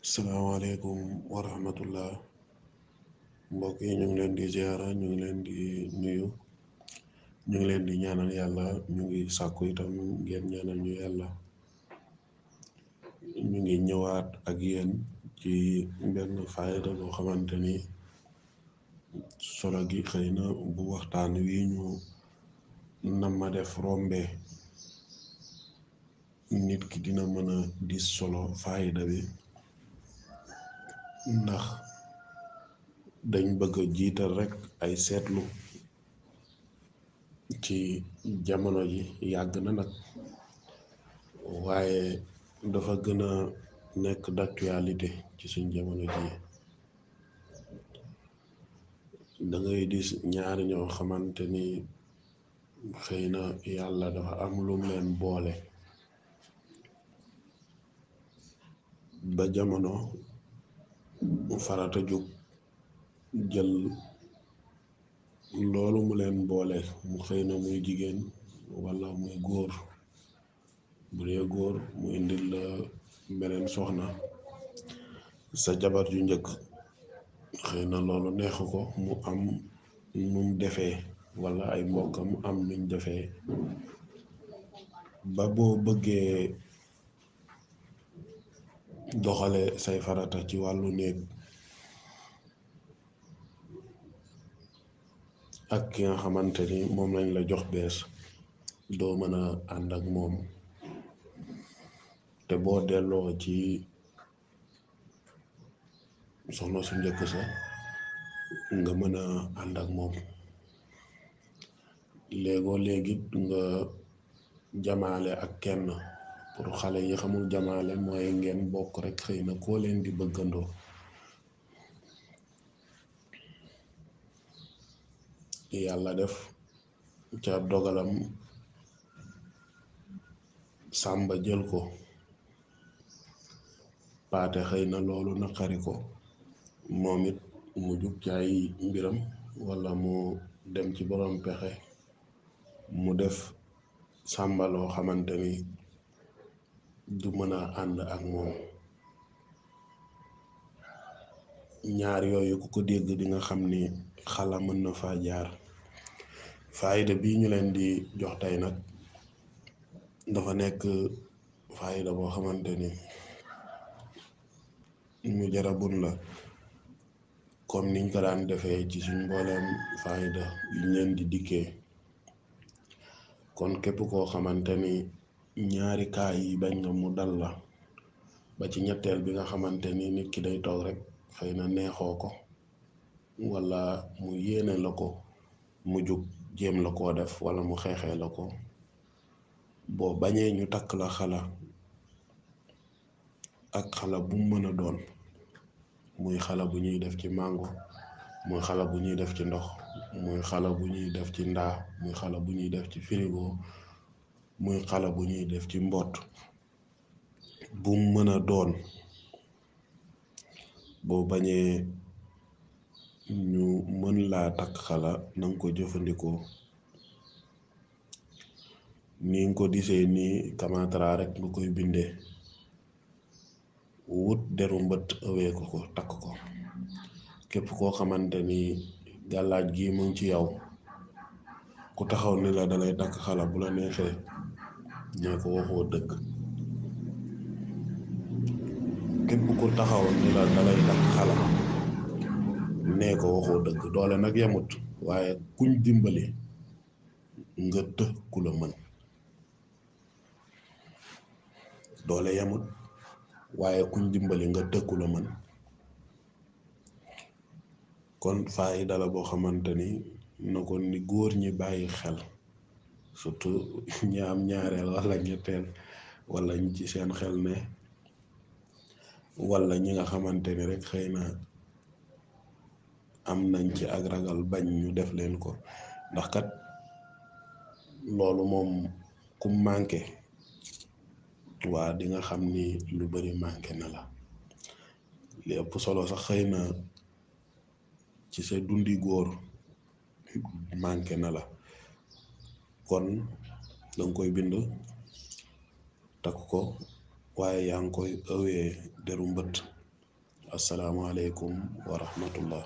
salaamaaleykum wa rahmatullah. Mbokk yi ñu ngi leen di ziara, ñu ngi leen di nuyu, ñu ngi leen di ñaanal yàlla, ñu ngi sàkku itam ngeen ñaanal ñu yàlla. ñu ngi ñëwaat ak yéen ci benn faayda boo xamante ni solo gi xëy na bu waxtaan wi ñu nam ma def rombe nit ki dina mën a dis solo faayda bi, ndax dañ bëgg a jiital rekk ay seetlu ci jamono ji. Yàgg na nag, waaye dafa gën a nekk d'actualité ci suñ jamono ji. da ngay gis ñaari ñoo xamante ni xëy na yàlla dafa am lum leen boole ba jamono farata jóg jël loolu mu leen boole, mu xëy na muy jigéen walla muy góor. bu dee góor mu indil la beneen soxna, sa jabar ju njëkk xëy na loolu neexu ko, mu am num defee walla ay mbokkam am nuñ defee ba boo bëggee doxale say farata ci wàllu néeg ak ki nga xamante ni moom lañ la jox bees, doo mën a ànd ak moom. te boo delloo ci soxna su njëkk sa nga mën a ànd ak moom. léegoo léegi nga jamaale ak kenn. pour xale yi xamul jamaale mooy ngeen bokk rekk xëy na koo leen di bëggandoo. yàlla def ca dogalam sàmba jël ko, paate xëy na loolu naqari ko, moom it mu jug ci ay mbiram walla mu dem ci borom pexe mu def sàmba loo xamante ni du mën a ànd ak moom. ñaar yooyu ku ko dégg di nga xam ni xala mën na faa jaar. faayda bii ñu leen di jox tey nag dafa nekk faayda boo xamante ni mu jarabun la, comme niñ ko daan defee ci suñ mbooleem faayda liñ leen di dikkee. kon képp koo xamante ni ñaari kaa yi bañ nga mu dal la, ba ci ñetteel bi nga xamante ni nit ki day toog rek xëy na neexoo ko walla mu yéene la ko, mu jug jéem la koo def walla mu xeexee la ko, boo bañee ñu takk la xala ak xala bu mën a doon, muy xala bu ñuy def ci màngo, muy xala bu ñuy def ci ndox, muy xala bu ñuy def ci ndaa, muy xala bu ñuy def ci frigo, muy xala bu ñuy def ci mbott, bu mën a doon, boo bañee ñu mën laa takk xala nanga ko jëfandikoo ni nga ko disee nii kamatra rek nga koy bindee. wut deru mbëtt ëwee ko takk ko. képp koo xamante ni gàllaaj gi mu ngi ci yow, ku taxaw ni la dalay takk xala, bu la neexee ñee ko waxoo dëgg. képp ku taxaw ni la dalay takk xala, nee ko waxoo dëgg. doole nag yamut, waaye kuñ dimbali nga të ku la mën. doole yamut, waaye kuñ dimbali nga të ku la mën. kon faayda la boo xamante ni na ko ni góor ñi bàyyi xel, surtout ñi am ñaareel walla ñetteel walla ñi ci seen xel ne, walla ñi nga xamante ni rek xëy na am nañ ci ak ragal bañ ñu def leen ko. ndax kat loolu moom ku manqué waa di nga xam ni lu bari manqué na la. li ëpp solo sax xëy na ci sa dundi góor manqué na la. kon danga koy bind takk ko, waaye yaa ngi koy ëwee deru mbëtt. asalaamualeykum wa rahmatullah.